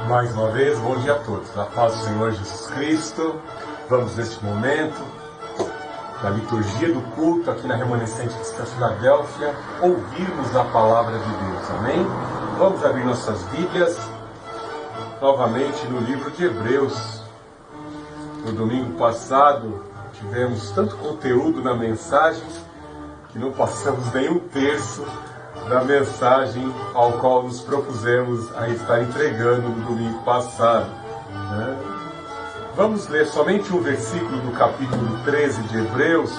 Mais uma vez, bom dia a todos. A paz do Senhor Jesus Cristo. Vamos neste momento, na liturgia do culto aqui na Remanescente Cristã Filadélfia, ouvirmos a palavra de Deus. Amém? Vamos abrir nossas Bíblias novamente no livro de Hebreus. No domingo passado tivemos tanto conteúdo na mensagem que não passamos nem um terço da mensagem ao qual nos propusemos a estar entregando no domingo passado, né? Vamos ler somente um versículo do capítulo 13 de Hebreus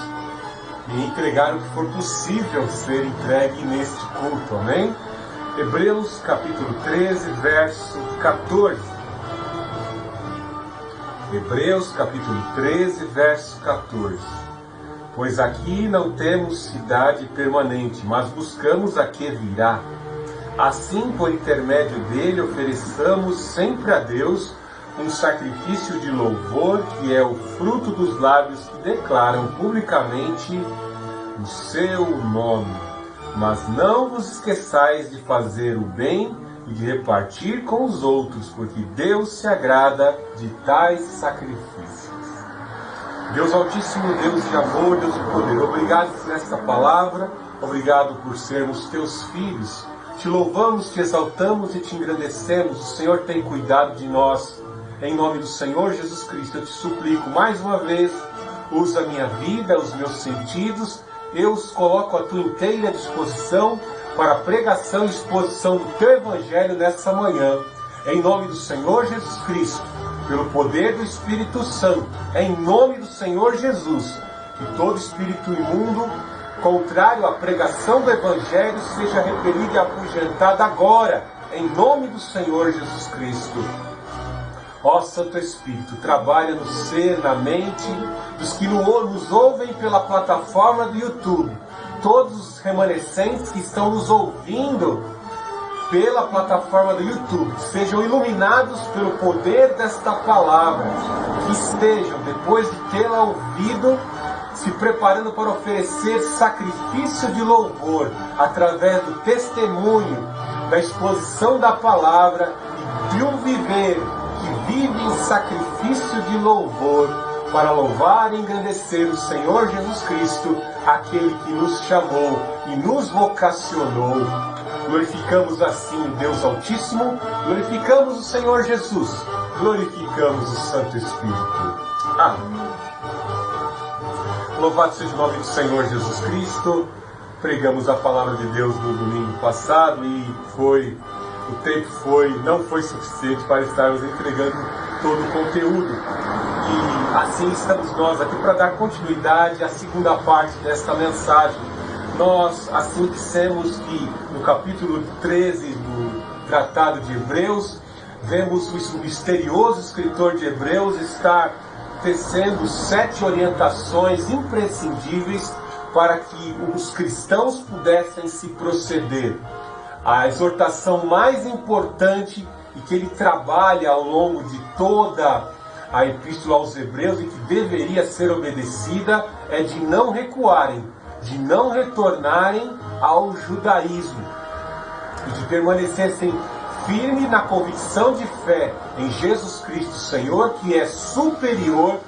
e entregar o que for possível ser entregue neste culto, amém? Hebreus capítulo 13, verso 14. Hebreus capítulo 13, verso 14. Pois aqui não temos cidade permanente, mas buscamos a que virá. Assim, por intermédio dele, ofereçamos sempre a Deus um sacrifício de louvor, que é o fruto dos lábios que declaram publicamente o seu nome. Mas não vos esqueçais de fazer o bem e de repartir com os outros, porque Deus se agrada de tais sacrifícios. Deus Altíssimo, Deus de amor, Deus de poder, obrigado por esta palavra, obrigado por sermos teus filhos. Te louvamos, te exaltamos e te engrandecemos. O Senhor tem cuidado de nós. Em nome do Senhor Jesus Cristo, eu te suplico mais uma vez, usa a minha vida, os meus sentidos, eu os coloco à tua inteira disposição para a pregação e exposição do teu Evangelho nessa manhã. Em nome do Senhor Jesus Cristo, pelo poder do Espírito Santo, em nome do Senhor Jesus, que todo espírito imundo, contrário à pregação do Evangelho, seja repelido e afugentado agora, em nome do Senhor Jesus Cristo. Ó Santo Espírito, trabalha no ser, na mente dos que nos ouvem pela plataforma do YouTube, todos os remanescentes que estão nos ouvindo pela plataforma do YouTube, sejam iluminados pelo poder desta palavra, que estejam, depois de tê-la ouvido, se preparando para oferecer sacrifício de louvor, através do testemunho, da exposição da palavra e de um viver que vive em sacrifício de louvor, para louvar e engrandecer o Senhor Jesus Cristo, aquele que nos chamou e nos vocacionou. Glorificamos assim o Deus Altíssimo, glorificamos o Senhor Jesus, glorificamos o Santo Espírito. Amém. Louvado seja o nome do Senhor Jesus Cristo. Pregamos a palavra de Deus no domingo passado e o tempo não foi suficiente para estarmos entregando todo o conteúdo. E assim estamos nós aqui para dar continuidade à segunda parte desta mensagem. Nós assim dissemos que no capítulo 13 do Tratado de Hebreus, vemos o misterioso escritor de Hebreus estar tecendo 7 orientações imprescindíveis para que os cristãos pudessem se proceder. A exortação mais importante e que ele trabalha ao longo de toda a Epístola aos Hebreus e que deveria ser obedecida é de não recuarem, de não retornarem ao judaísmo e de permanecessem firmes na convicção de fé em Jesus Cristo Senhor, que é superior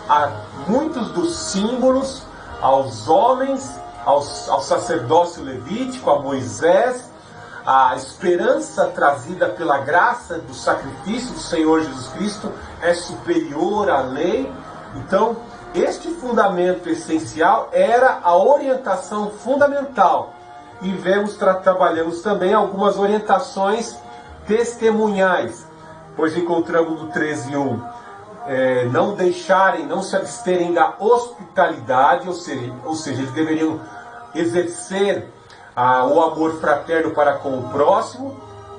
a muitos dos símbolos, aos homens, ao sacerdócio levítico, a Moisés. A esperança trazida pela graça do sacrifício do Senhor Jesus Cristo é superior à lei. Então, este fundamento essencial era a orientação fundamental. E trabalhamos também algumas orientações testemunhais, pois encontramos no 13:1, não se absterem da hospitalidade, ou seja, eles deveriam exercer o amor fraterno para com o próximo,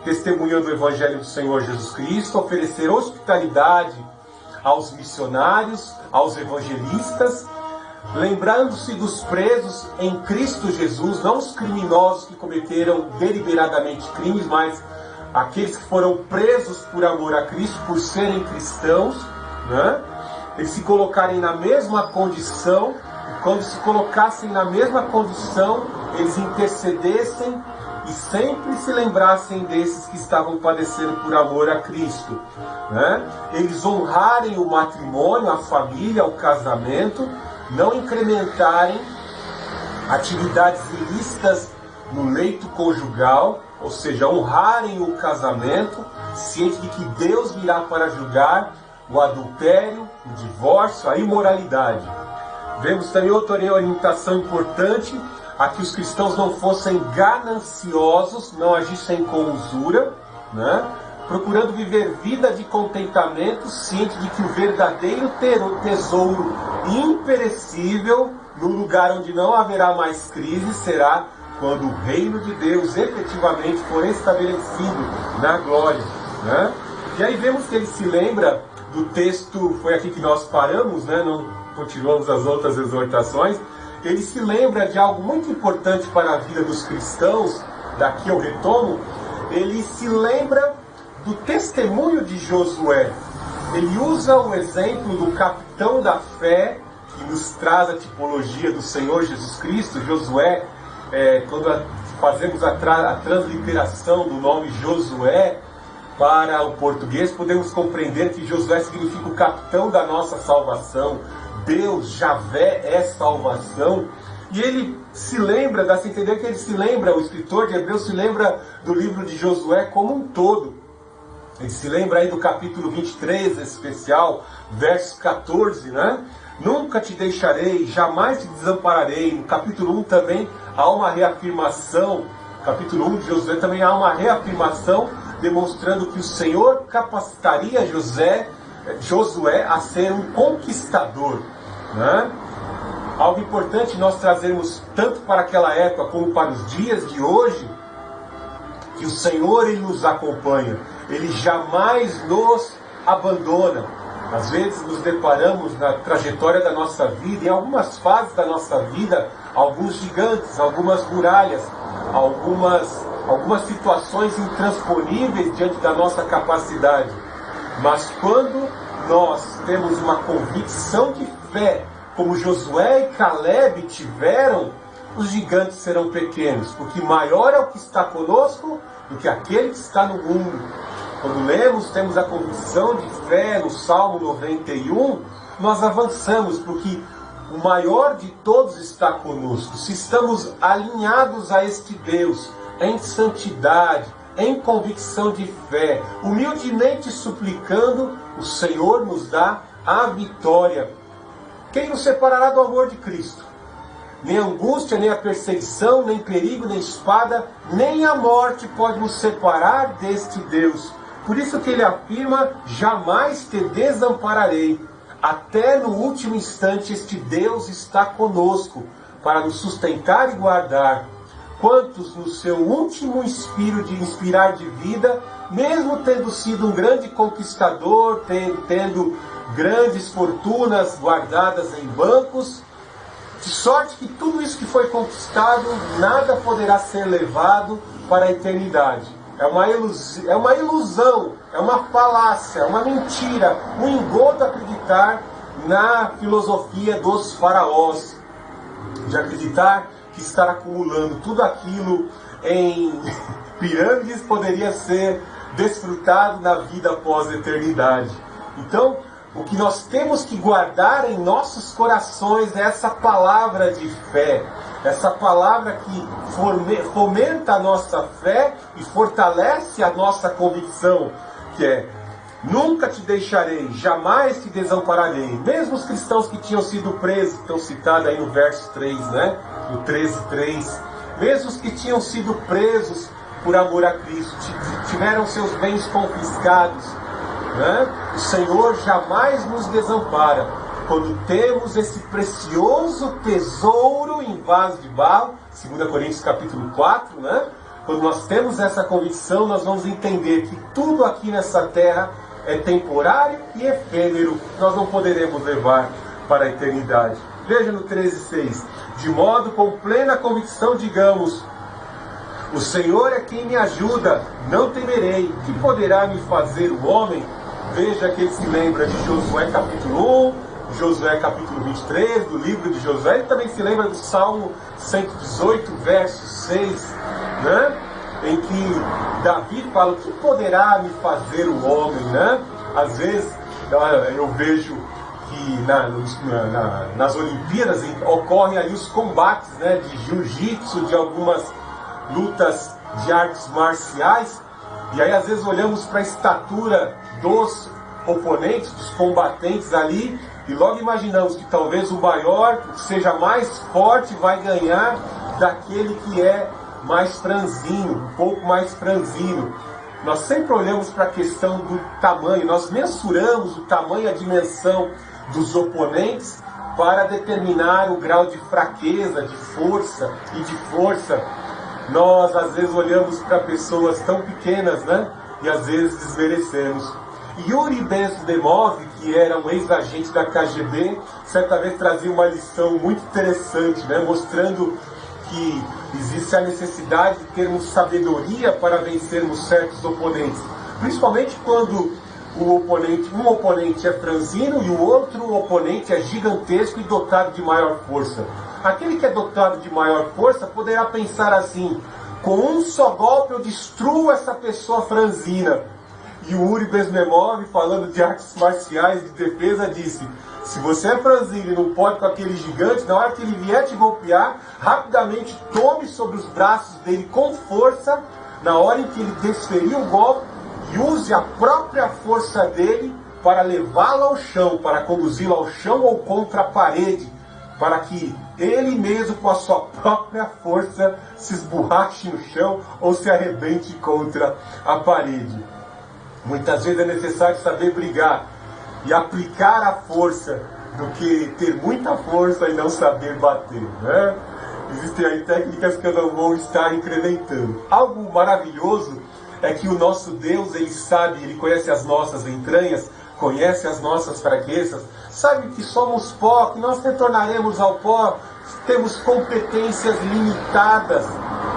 testemunhando o Evangelho do Senhor Jesus Cristo, oferecer hospitalidade aos missionários, aos evangelistas, lembrando-se dos presos em Cristo Jesus, não os criminosos que cometeram deliberadamente crimes, mas aqueles que foram presos por amor a Cristo, por serem cristãos, né? Eles se colocarem na mesma condição, e quando se colocassem na mesma condição, eles intercedessem e sempre se lembrassem desses que estavam padecendo por amor a Cristo, né? Eles honrarem o matrimônio, a família, o casamento, não incrementarem atividades ilícitas no leito conjugal, ou seja, honrarem o casamento, ciente de que Deus virá para julgar o adultério, o divórcio, a imoralidade. Vemos também outra orientação importante, a que os cristãos não fossem gananciosos, não agissem com usura, né? Procurando viver vida de contentamento, ciente de que o verdadeiro tesouro imperecível, no lugar onde não haverá mais crise, será quando o reino de Deus efetivamente for estabelecido na glória, né? E aí vemos que ele se lembra do texto, foi aqui que nós paramos, né? Não continuamos as outras exortações. Ele se lembra de algo muito importante para a vida dos cristãos, daqui eu retomo, ele se lembra do testemunho de Josué. Ele usa o exemplo do capitão da fé, que nos traz a tipologia do Senhor Jesus Cristo. Josué, quando fazemos a transliteração do nome Josué para o português, podemos compreender que Josué significa o capitão da nossa salvação. Deus, Javé, é salvação. E ele se lembra, dá-se a entender que ele se lembra, o escritor de Hebreus se lembra do livro de Josué como um todo. Ele se lembra aí do capítulo 23, especial, verso 14, né? Nunca te deixarei, jamais te desampararei. No capítulo 1 também há uma reafirmação, capítulo 1 de Josué também há uma reafirmação, demonstrando que o Senhor capacitaria Josué a ser um conquistador, né? Algo importante nós trazermos tanto para aquela época como para os dias de hoje, que o Senhor, Ele nos acompanha, Ele jamais nos abandona. Às vezes nos deparamos na trajetória da nossa vida, em algumas fases da nossa vida, alguns gigantes, algumas muralhas, algumas situações intransponíveis diante da nossa capacidade. Mas quando nós temos uma convicção de fé, como Josué e Caleb tiveram, os gigantes serão pequenos, porque maior é o que está conosco do que aquele que está no mundo. Quando lemos, temos a convicção de fé no Salmo 91, nós avançamos, porque o maior de todos está conosco. Se estamos alinhados a este Deus, em santidade, em convicção de fé, humildemente suplicando, o Senhor nos dá a vitória. Quem nos separará do amor de Cristo? Nem a angústia, nem a perseguição, nem perigo, nem espada, nem a morte pode nos separar deste Deus. Por isso que ele afirma, jamais te desampararei. Até no último instante este Deus está conosco, para nos sustentar e guardar. Quantos no seu último inspiro de inspirar de vida, mesmo tendo sido um grande conquistador, tendo grandes fortunas guardadas em bancos, de sorte que tudo isso que foi conquistado, nada poderá ser levado para a eternidade. É uma ilusão, é uma falácia, é uma mentira, um engodo acreditar na filosofia dos faraós, de acreditar que estar acumulando tudo aquilo em pirâmides poderia ser desfrutado na vida após a eternidade. Então, o que nós temos que guardar em nossos corações é essa palavra de fé, essa palavra que fomenta a nossa fé e fortalece a nossa convicção, que é: nunca te deixarei, jamais te desampararei. Mesmo os cristãos que tinham sido presos, que estão citados aí no verso 3, né? No 13:3, mesmo os que tinham sido presos por amor a Cristo, tiveram seus bens confiscados, né? O Senhor jamais nos desampara. Quando temos esse precioso tesouro em vaso de barro, 2 Coríntios capítulo 4, né? Quando nós temos essa convicção, nós vamos entender que tudo aqui nessa terra é temporário e efêmero. Nós não poderemos levar para a eternidade. Veja no 13:6. De modo com plena convicção digamos: o Senhor é quem me ajuda, não temerei. Que poderá me fazer o homem? Veja que ele se lembra de Josué capítulo 1, Josué capítulo 23, do livro de Josué. Ele também se lembra do Salmo 118, verso 6, né? em que Davi fala: o que poderá me fazer o homem, né? Às vezes eu vejo que nas Olimpíadas ocorrem aí os combates, né, de jiu-jitsu, de algumas lutas de artes marciais, e aí às vezes olhamos para a estatura dos oponentes, dos combatentes ali, e logo imaginamos que talvez o maior, que seja mais forte, vai ganhar daquele que é mais franzino, um pouco mais franzino. Nós sempre olhamos para a questão do tamanho, nós mensuramos o tamanho e a dimensão dos oponentes para determinar o grau de fraqueza, de força e de força. Nós às vezes olhamos para pessoas tão pequenas, né? E às vezes desmerecemos. Yuri Bezmemov, que era um ex-agente da KGB, certa vez trazia uma lição muito interessante, né? Mostrando que existe a necessidade de termos sabedoria para vencermos certos oponentes, principalmente quando um oponente é franzino e o outro oponente é gigantesco e dotado de maior força. Aquele que é dotado de maior força poderá pensar assim: com um só golpe eu destruo essa pessoa franzina. E o Yuri Bezmemov, falando de artes marciais de defesa, disse: se você é franzino e não pode com aquele gigante, na hora que ele vier te golpear, rapidamente tome sobre os braços dele com força, na hora em que ele desferir o golpe, e use a própria força dele para levá-lo ao chão, para conduzi-lo ao chão ou contra a parede, para que ele mesmo, com a sua própria força, se esborrache no chão ou se arrebente contra a parede. Muitas vezes é necessário saber brigar e aplicar a força do que ter muita força e não saber bater, né? Existem aí técnicas que eu não vou estar incrementando. Algo maravilhoso é que o nosso Deus, Ele sabe, Ele conhece as nossas entranhas, conhece as nossas fraquezas, sabe que somos pó, que nós retornaremos ao pó, temos competências limitadas,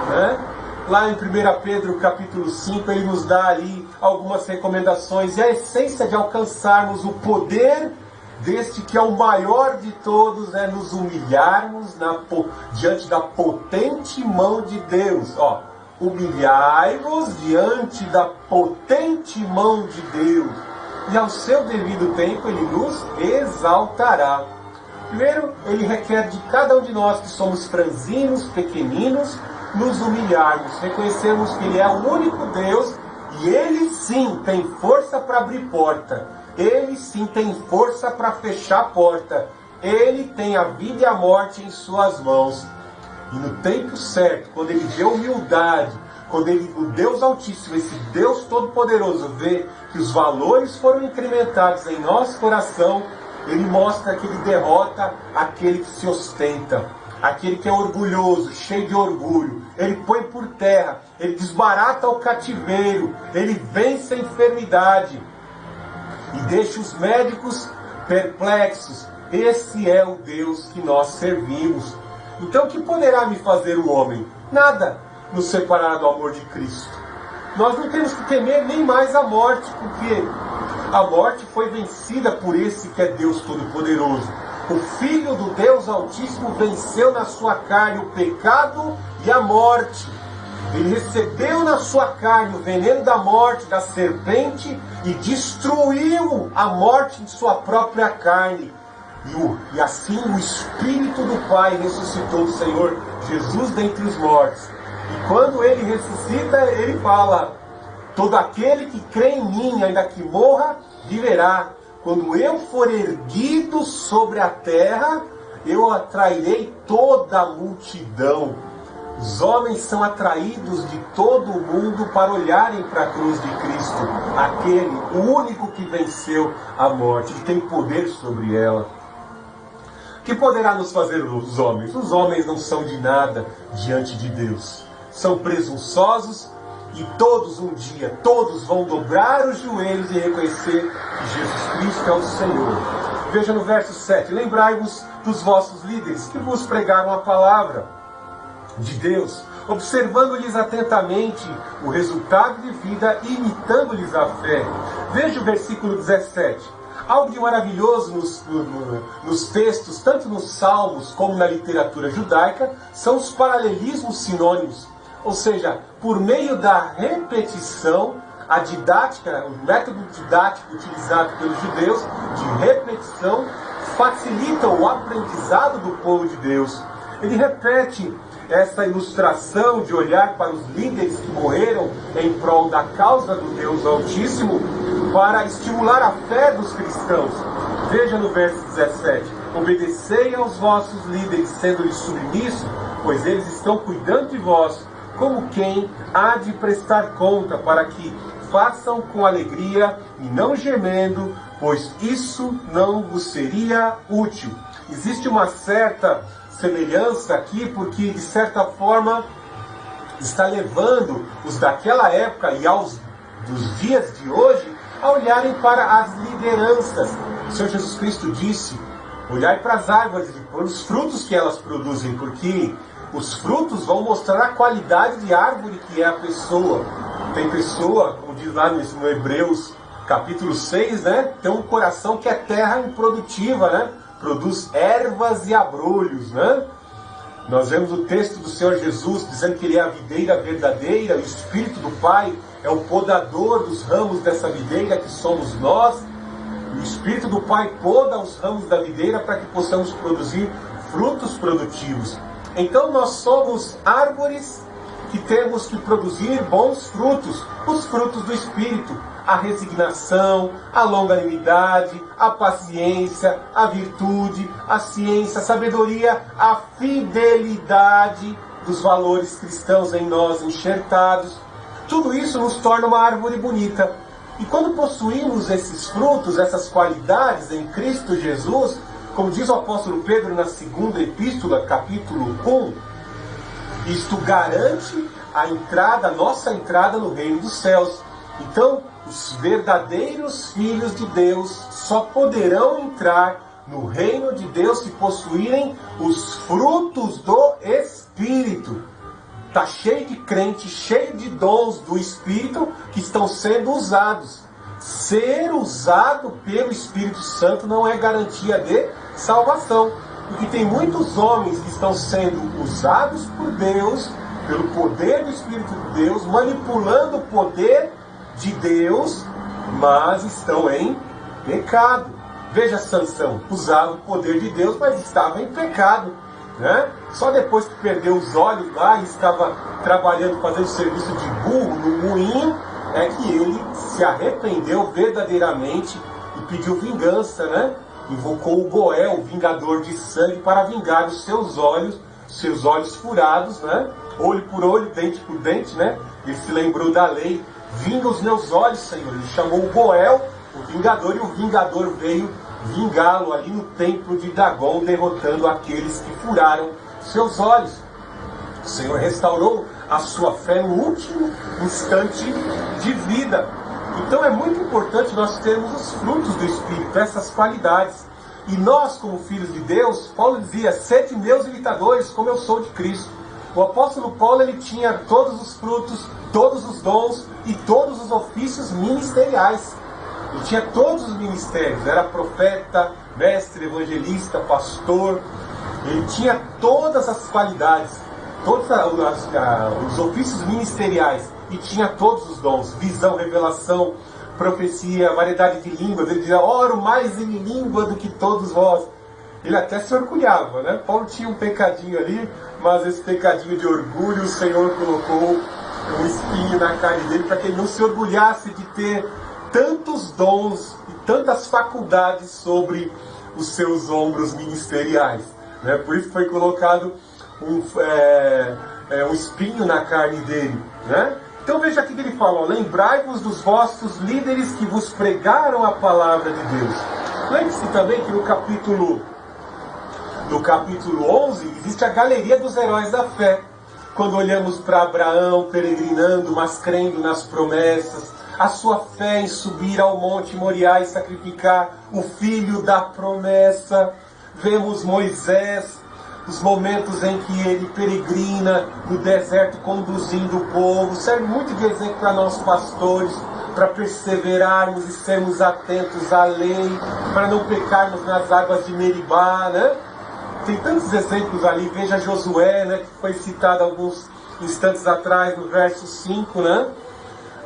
né? Lá em 1 Pedro capítulo 5, ele nos dá ali algumas recomendações, e a essência de alcançarmos o poder deste que é o maior de todos é nos humilharmos diante da potente mão de Deus. Ó, humilhai-vos diante da potente mão de Deus, e ao seu devido tempo ele nos exaltará. Primeiro, ele requer de cada um de nós que somos franzinos, pequeninos, nos humilharmos, reconhecermos que Ele é o único Deus e Ele sim tem força para abrir porta, Ele sim tem força para fechar a porta, Ele tem a vida e a morte em suas mãos. E no tempo certo, quando Ele vê humildade, quando o Deus Altíssimo, esse Deus Todo-Poderoso, vê que os valores foram incrementados em nosso coração, Ele mostra que Ele derrota aquele que se ostenta, aquele que é orgulhoso, cheio de orgulho. Ele põe por terra, ele desbarata o cativeiro, ele vence a enfermidade e deixa os médicos perplexos. Esse é o Deus que nós servimos. Então, o que poderá me fazer o homem? Nada nos separará do amor de Cristo. Nós não temos que temer nem mais a morte, porque a morte foi vencida por esse que é Deus Todo-Poderoso. O Filho do Deus Altíssimo venceu na sua carne o pecado e a morte. Ele recebeu na sua carne o veneno da morte, da serpente, e destruiu a morte em sua própria carne. E assim o Espírito do Pai ressuscitou o Senhor Jesus dentre os mortos. E quando Ele ressuscita, Ele fala: todo aquele que crê em mim, ainda que morra, viverá. Quando eu for erguido sobre a terra, eu atrairei toda a multidão. Os homens são atraídos de todo o mundo para olharem para a cruz de Cristo, aquele, o único que venceu a morte, que tem poder sobre ela. O que poderá nos fazer os homens? Os homens não são de nada diante de Deus. São presunçosos e todos um dia, todos vão dobrar os joelhos e reconhecer que Jesus Cristo é o Senhor. Veja no verso 7, lembrai-vos dos vossos líderes que vos pregaram a palavra de Deus, observando-lhes atentamente o resultado de vida e imitando-lhes a fé. Veja o versículo 17. Algo de maravilhoso nos textos, tanto nos salmos como na literatura judaica, são os paralelismos sinônimos. Ou seja, por meio da repetição, a didática, o método didático utilizado pelos judeus, de repetição, facilita o aprendizado do povo de Deus. Ele repete essa ilustração de olhar para os líderes que morreram em prol da causa do Deus Altíssimo para estimular a fé dos cristãos. Veja no verso 17: obedecei aos vossos líderes, sendo-lhes submissos, pois eles estão cuidando de vós, como quem há de prestar conta, para que façam com alegria e não gemendo, pois isso não vos seria útil. Existe uma certa semelhança aqui, porque de certa forma está levando os daquela época e aos dos dias de hoje a olharem para as lideranças. O Senhor Jesus Cristo disse: olhai para as árvores e para os frutos que elas produzem, porque os frutos vão mostrar a qualidade de árvore que é a pessoa. Tem pessoa, como diz lá no Hebreus capítulo 6, né? Tem um coração que é terra improdutiva, né? Produz ervas e abrolhos, né? Nós vemos o texto do Senhor Jesus dizendo que Ele é a videira verdadeira, o Espírito do Pai é o podador dos ramos dessa videira que somos nós. O Espírito do Pai poda os ramos da videira para que possamos produzir frutos produtivos. Então nós somos árvores que temos que produzir bons frutos, os frutos do Espírito, a resignação, a longanimidade, a paciência, a virtude, a ciência, a sabedoria, a fidelidade dos valores cristãos em nós enxertados. Tudo isso nos torna uma árvore bonita. E quando possuímos esses frutos, essas qualidades em Cristo Jesus, como diz o apóstolo Pedro na segunda epístola, capítulo 1, isto garante a nossa entrada no reino dos céus. Então, os verdadeiros filhos de Deus só poderão entrar no reino de Deus se possuírem os frutos do Espírito. Está cheio de crente, cheio de dons do Espírito que estão sendo usados. Ser usado pelo Espírito Santo não é garantia de salvação. Porque tem muitos homens que estão sendo usados por Deus, pelo poder do Espírito de Deus, manipulando o poder de Deus, mas estão em pecado. Veja Sansão, usava o poder de Deus, mas estava em pecado, né? Só depois que perdeu os olhos lá e estava trabalhando, fazendo serviço de burro no moinho, é que ele se arrependeu verdadeiramente e pediu vingança, né? Invocou o Goel, o vingador de sangue, para vingar os seus olhos furados, né? Olho por olho, dente por dente, né? Ele se lembrou da lei. Vinga os meus olhos, Senhor. Ele chamou o Goel, o vingador, e o vingador veio vingá-lo ali no templo de Dagon, derrotando aqueles que furaram seus olhos. O Senhor restaurou a sua fé no último instante de vida. Então é muito importante nós termos os frutos do Espírito, essas qualidades. E nós, como filhos de Deus, Paulo dizia: sede meus imitadores, como eu sou de Cristo. O apóstolo Paulo, ele tinha todos os frutos, todos os dons e todos os ofícios ministeriais. Ele tinha todos os ministérios, era profeta, mestre, evangelista, pastor. Ele tinha todas as qualidades, todos os ofícios ministeriais, e tinha todos os dons: visão, revelação, profecia, variedade de línguas. Ele dizia: oro mais em língua do que todos vós. Ele até se orgulhava, né? Paulo tinha um pecadinho ali, mas esse pecadinho de orgulho, o Senhor colocou um espinho na carne dele para que ele não se orgulhasse de ter tantos dons e tantas faculdades sobre os seus ombros ministeriais, né? Por isso foi colocado um espinho na carne dele, né? Então veja aqui que ele fala: lembrai-vos dos vossos líderes que vos pregaram a palavra de Deus. Lembre-se também que no capítulo 11 existe a galeria dos heróis da fé. Quando olhamos para Abraão peregrinando, mas crendo nas promessas, a sua fé em subir ao monte Moriá e sacrificar o filho da promessa. Vemos Moisés, os momentos em que ele peregrina no deserto conduzindo o povo. Serve muito de exemplo para nós pastores, para perseverarmos e sermos atentos à lei, para não pecarmos nas águas de Meribá, né? Tem tantos exemplos ali. Veja Josué, né, que foi citado instantes atrás, no verso 5, né?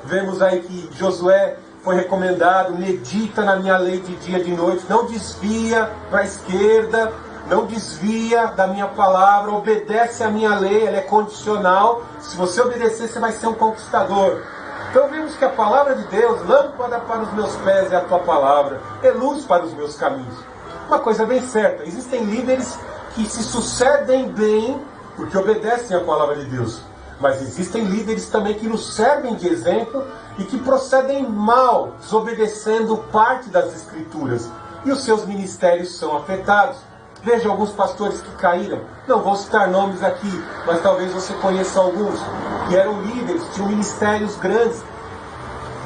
Vemos aí que Josué foi recomendado, medita na minha lei de dia e de noite, não desvia para a esquerda, não desvia da minha palavra, obedece à minha lei, ela é condicional. Se você obedecer, você vai ser um conquistador. Então vemos que a palavra de Deus, lâmpada para os meus pés é a tua palavra, é luz para os meus caminhos. Uma coisa bem certa, existem líderes que se sucedem bem porque obedecem à palavra de Deus. Mas existem líderes também que nos servem de exemplo e que procedem mal, desobedecendo parte das Escrituras. E os seus ministérios são afetados. Veja alguns pastores que caíram. Não vou citar nomes aqui, mas talvez você conheça alguns. Que eram líderes, tinham ministérios grandes.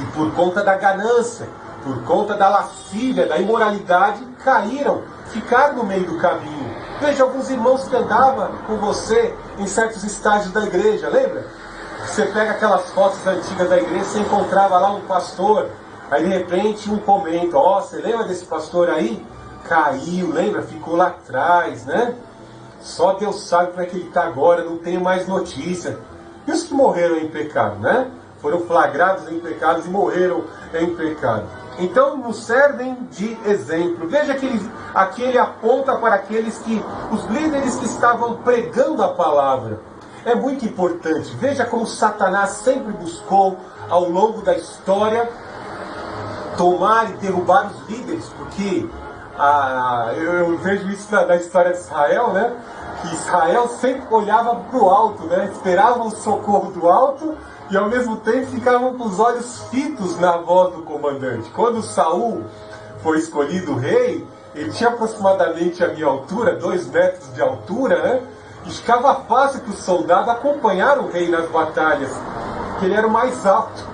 E por conta da ganância, por conta da lascívia, da imoralidade, caíram, ficaram no meio do caminho. Veja alguns irmãos que andavam com você em certos estágios da igreja, lembra? Você pega aquelas fotos antigas da igreja, você encontrava lá um pastor, aí de repente um comenta, ó, você lembra desse pastor aí? Caiu, lembra? Ficou lá atrás, né? Só Deus sabe como é que ele está agora, não tenho mais notícia. E os que morreram em pecado, né? Foram flagrados em pecados e morreram em pecado. Então nos servem de exemplo. Veja que aqui ele aponta para aqueles que, os líderes que estavam pregando a palavra. É muito importante. Veja como Satanás sempre buscou, ao longo da história, tomar e derrubar os líderes. Porque eu vejo isso na história de Israel, né? Que Israel sempre olhava para o alto, né? Esperava o socorro do alto e ao mesmo tempo ficavam com os olhos fitos na voz do comandante. Quando Saul foi escolhido rei, ele tinha aproximadamente a minha altura, 2 metros de altura, né? E ficava fácil para os soldados acompanhar o rei nas batalhas, porque ele era o mais alto,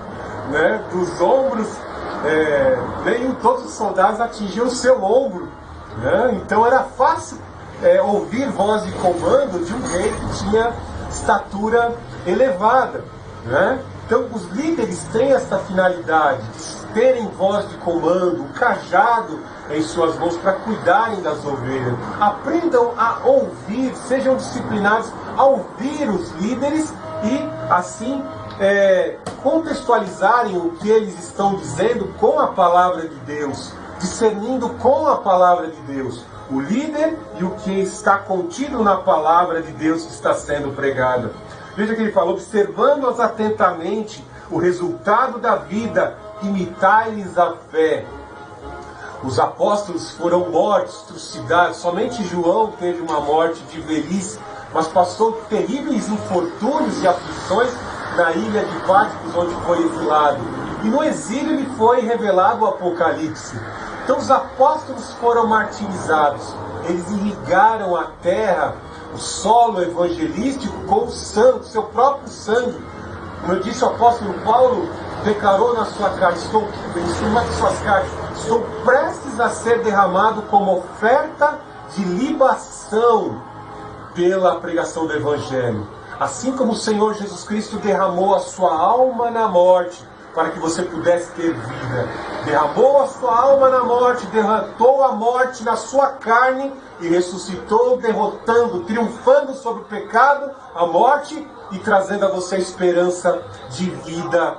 né? Dos ombros, todos os soldados atingiam o seu ombro, né? Então era fácil ouvir voz de comando de um rei que tinha estatura elevada, né? Então os líderes têm essa finalidade de terem voz de comando, um cajado em suas mãos para cuidarem das ovelhas. Aprendam a ouvir, sejam disciplinados a ouvir os líderes e assim contextualizarem o que eles estão dizendo com a palavra de Deus, discernindo com a palavra de Deus o líder e o que está contido na palavra de Deus que está sendo pregada. Veja que ele falou, observando-as atentamente o resultado da vida, imitai-lhes a fé. Os apóstolos foram mortos, trucidados, somente João teve uma morte de velhice, mas passou terríveis infortúnios e aflições na ilha de Patmos, onde foi exilado. E no exílio lhe foi revelado o Apocalipse. Então os apóstolos foram martirizados, eles irrigaram a terra, o solo evangelístico com o sangue, seu próprio sangue. Como eu disse, o apóstolo Paulo declarou na sua carta, em uma de suas cartas, estou prestes a ser derramado como oferta de libação pela pregação do Evangelho. Assim como o Senhor Jesus Cristo derramou a sua alma na morte, para que você pudesse ter vida. Derramou a sua alma na morte, derrotou a morte na sua carne e ressuscitou, derrotando, triunfando sobre o pecado, a morte e trazendo a você a esperança de vida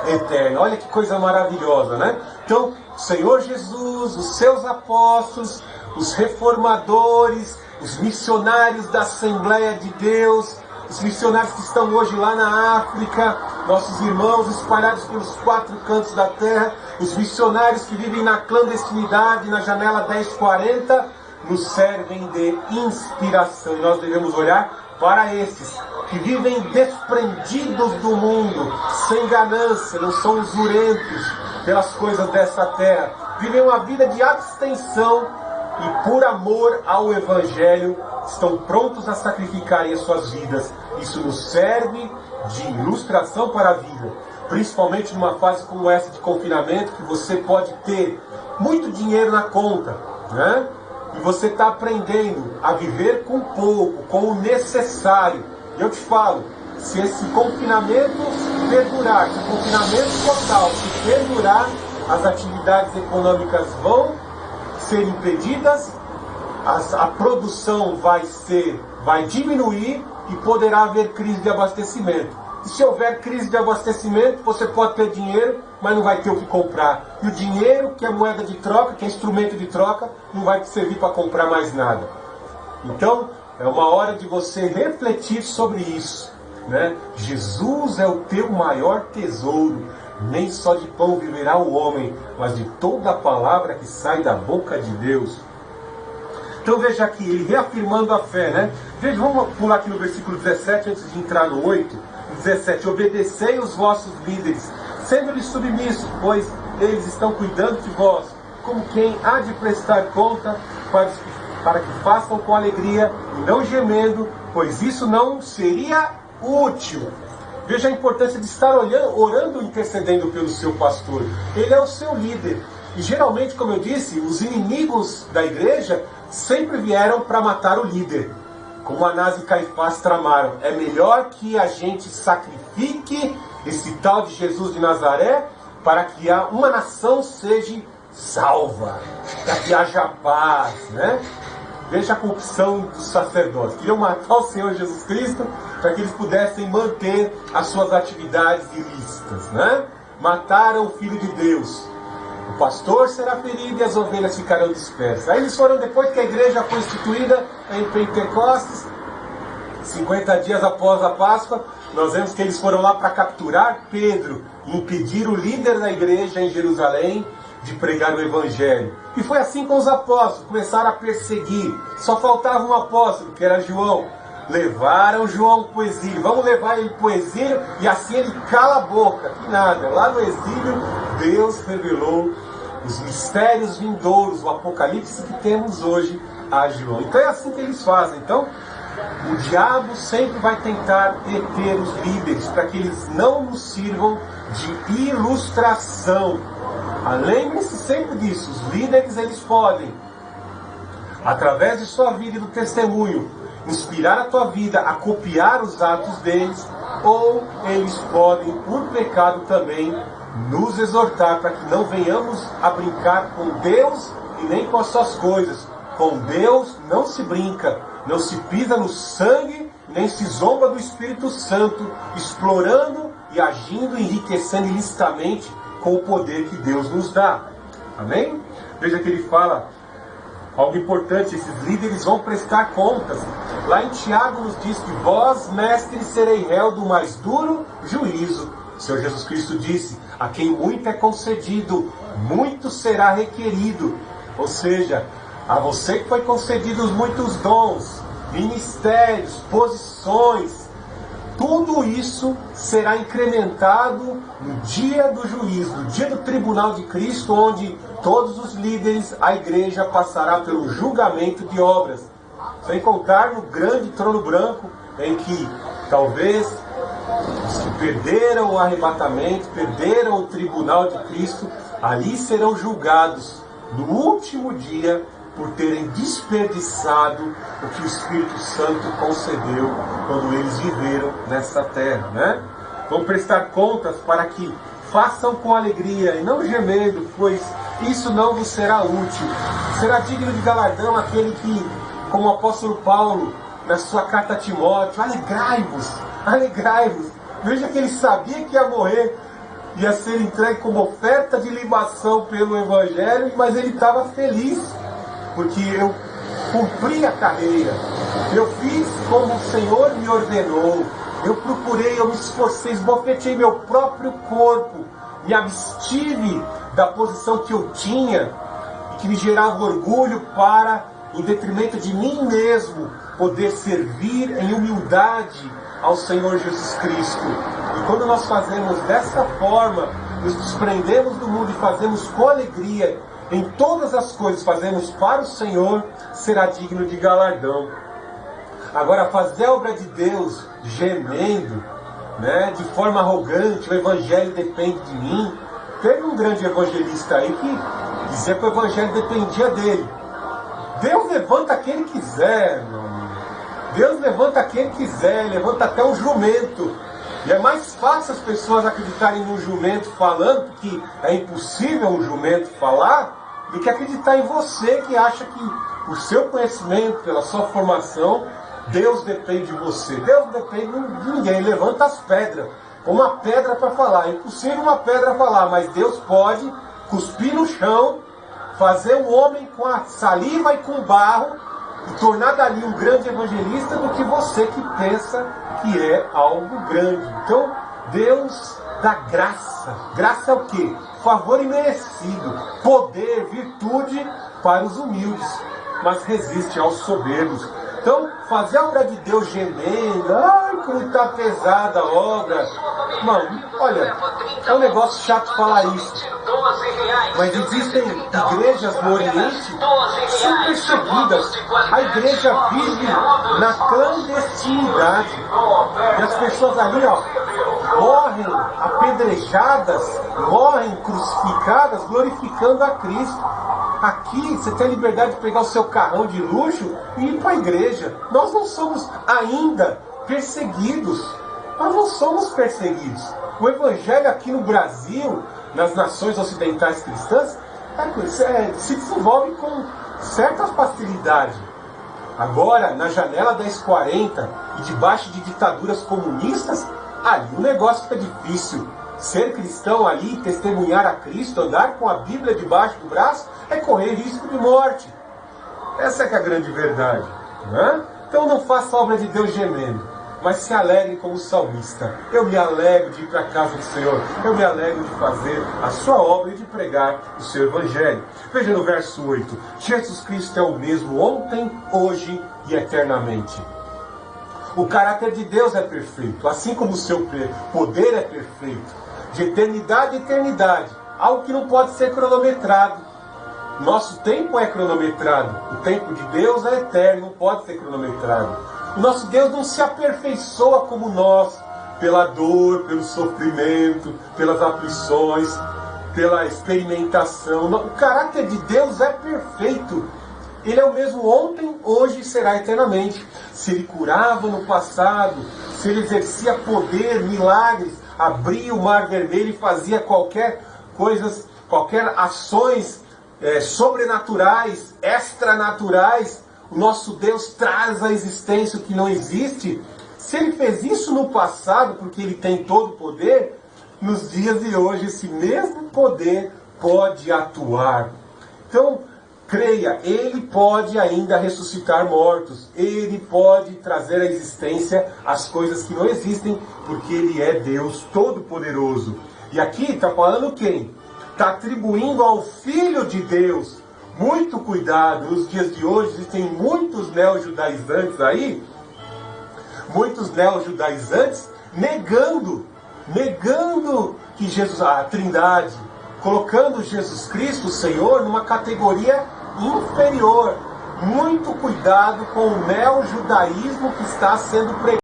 eterna. Olha que coisa maravilhosa, né? Então, o Senhor Jesus, os seus apóstolos, os reformadores, os missionários da Assembleia de Deus, os missionários que estão hoje lá na África, nossos irmãos espalhados pelos 4 cantos da terra, os missionários que vivem na clandestinidade, na janela 1040, nos servem de inspiração. E nós devemos olhar para esses que vivem desprendidos do mundo, sem ganância, não são usurentos pelas coisas dessa terra, vivem uma vida de abstenção e por amor ao Evangelho estão prontos a sacrificarem as suas vidas. Isso nos serve de ilustração para a vida, principalmente numa fase como essa de confinamento, que você pode ter muito dinheiro na conta, né? E você está aprendendo a viver com pouco, com o necessário. E eu te falo, se esse confinamento perdurar, se o confinamento total se perdurar, as atividades econômicas vão ser impedidas, a produção vai diminuir e poderá haver crise de abastecimento. E se houver crise de abastecimento, você pode ter dinheiro, mas não vai ter o que comprar. E o dinheiro, que é moeda de troca, que é instrumento de troca, não vai te servir para comprar mais nada. Então, é uma hora de você refletir sobre isso, né? Jesus é o teu maior tesouro. Nem só de pão viverá o homem, mas de toda a palavra que sai da boca de Deus. Então veja aqui, ele reafirmando a fé, né? Veja, vamos pular aqui no versículo 17, antes de entrar no 8. 17, obedecei os vossos líderes, sendo-lhes submissos, pois eles estão cuidando de vós, como quem há de prestar conta, para que façam com alegria e não gemendo, pois isso não seria útil. Veja a importância de estar orando e intercedendo pelo seu pastor. Ele é o seu líder. E geralmente, como eu disse, os inimigos da igreja sempre vieram para matar o líder. Como Anás e Caifás tramaram. É melhor que a gente sacrifique esse tal de Jesus de Nazaré para que uma nação seja salva, para que haja paz, né? Veja a corrupção dos sacerdotes. Queriam matar o Senhor Jesus Cristo para que eles pudessem manter as suas atividades ilícitas, né? Mataram o Filho de Deus. O pastor será ferido e as ovelhas ficarão dispersas. Aí eles foram, depois que a igreja foi instituída em Pentecostes, 50 dias após a Páscoa, nós vemos que eles foram lá para capturar Pedro e impedir o líder da igreja em Jerusalém de pregar o Evangelho. E foi assim com os apóstolos, começaram a perseguir. Só faltava um apóstolo, que era João. Levaram João para o exílio. Vamos levar ele para o exílio e assim ele cala a boca. Que nada. Lá no exílio, Deus revelou os mistérios vindouros, o Apocalipse que temos hoje a João. Então é assim que eles fazem. Então, o diabo sempre vai tentar deter os líderes para que eles não nos sirvam de ilustração. Lembre-se sempre disso. Os líderes, eles podem, através de sua vida e do testemunho, inspirar a tua vida a copiar os atos deles, ou eles podem, por pecado também, nos exortar para que não venhamos a brincar com Deus e nem com as suas coisas. Com Deus não se brinca, não se pisa no sangue, nem se zomba do Espírito Santo, explorando e agindo, enriquecendo ilicitamente com o poder que Deus nos dá. Amém? Veja que ele fala algo importante: esses líderes vão prestar contas. Lá em Tiago nos diz que vós, mestres, serei réu do mais duro juízo. O Senhor Jesus Cristo disse: a quem muito é concedido, muito será requerido. Ou seja, a você que foi concedidos muitos dons, ministérios, posições, tudo isso será incrementado no dia do juízo, no dia do tribunal de Cristo, onde todos os líderes, a igreja passará pelo julgamento de obras. Sem contar no grande trono branco, em que talvez os que perderam o arrebatamento, perderam o tribunal de Cristo, ali serão julgados no último dia por terem desperdiçado o que o Espírito Santo concedeu quando eles viveram nessa terra, né? Vão prestar contas para que façam com alegria e não gemendo, pois isso não vos será útil. Será digno de galardão aquele que, como o apóstolo Paulo, na sua carta a Timóteo, alegrai-vos, alegrai-vos. Veja que ele sabia que ia morrer, ia ser entregue como oferta de libação pelo Evangelho, mas ele estava feliz, porque eu cumpri a carreira, eu fiz como o Senhor me ordenou, eu procurei, eu me esforcei, esbofeteei meu próprio corpo, me abstive da posição que eu tinha e que me gerava orgulho para, em detrimento de mim mesmo, poder servir em humildade ao Senhor Jesus Cristo. E quando nós fazemos dessa forma, nos desprendemos do mundo e fazemos com alegria, em todas as coisas fazemos para o Senhor, será digno de galardão. Agora, fazer a obra de Deus gemendo, né, de forma arrogante, o Evangelho depende de mim. Teve um grande evangelista aí que dizia que o Evangelho dependia dele. Deus levanta quem quiser, meu amigo. Deus levanta quem quiser, levanta até um jumento. E é mais fácil as pessoas acreditarem num jumento falando, que é impossível um jumento falar, do que acreditar em você, que acha que o seu conhecimento, pela sua formação, Deus depende de você. Deus depende de ninguém. Levanta as pedras. Uma pedra para falar. É impossível uma pedra falar, mas Deus pode cuspir no chão, fazer um homem com a saliva e com o barro e tornar dali um grande evangelista do que você que pensa que é algo grande. Então, Deus dá graça. Graça é o quê? Favor imerecido. Poder, virtude para os humildes, mas resiste aos soberbos. Então, fazer a obra de Deus gemendo, ai, como está pesada a obra. Mano, olha, é um negócio chato falar isso. Mas existem igrejas no Oriente que são perseguidas. A igreja vive na clandestinidade. E as pessoas ali, ó, morrem apedrejadas, morrem crucificadas, glorificando a Cristo. Aqui você tem a liberdade de pegar o seu carrão de luxo e ir para a igreja. Nós não somos ainda perseguidos. Nós não somos perseguidos. O evangelho aqui no Brasil, nas nações ocidentais cristãs, se desenvolve com certa facilidade. Agora, na janela 1040 e debaixo de ditaduras comunistas, ali o negócio fica difícil. Ser cristão ali, testemunhar a Cristo, andar com a Bíblia debaixo do braço, é correr risco de morte. Essa é que é a grande verdade. Né? Então não faça a obra de Deus gemendo, mas se alegre como salmista. Eu me alegro de ir para a casa do Senhor. Eu me alegro de fazer a sua obra e de pregar o seu evangelho. Veja no verso 8. Jesus Cristo é o mesmo ontem, hoje e eternamente. O caráter de Deus é perfeito, assim como o seu poder é perfeito. De eternidade a eternidade. Algo que não pode ser cronometrado. Nosso tempo é cronometrado. O tempo de Deus é eterno, não pode ser cronometrado. O nosso Deus não se aperfeiçoa como nós, pela dor, pelo sofrimento, pelas aflições, pela experimentação. O caráter de Deus é perfeito. Ele é o mesmo ontem, hoje e será eternamente. Se ele curava no passado, se ele exercia poder, milagres, abria o mar vermelho e fazia qualquer ações sobrenaturais, extranaturais, o nosso Deus traz à existência o que não existe. Se ele fez isso no passado, porque ele tem todo o poder, nos dias de hoje esse mesmo poder pode atuar. Então, creia, ele pode ainda ressuscitar mortos, ele pode trazer à existência as coisas que não existem, porque ele é Deus Todo-Poderoso. E aqui está falando quem? Está atribuindo ao Filho de Deus. Muito cuidado, nos dias de hoje existem muitos neo-judaizantes aí, negando que Jesus, a Trindade, colocando Jesus Cristo, o Senhor, numa categoria inferior. Muito cuidado com o neo-judaísmo que está sendo pregado.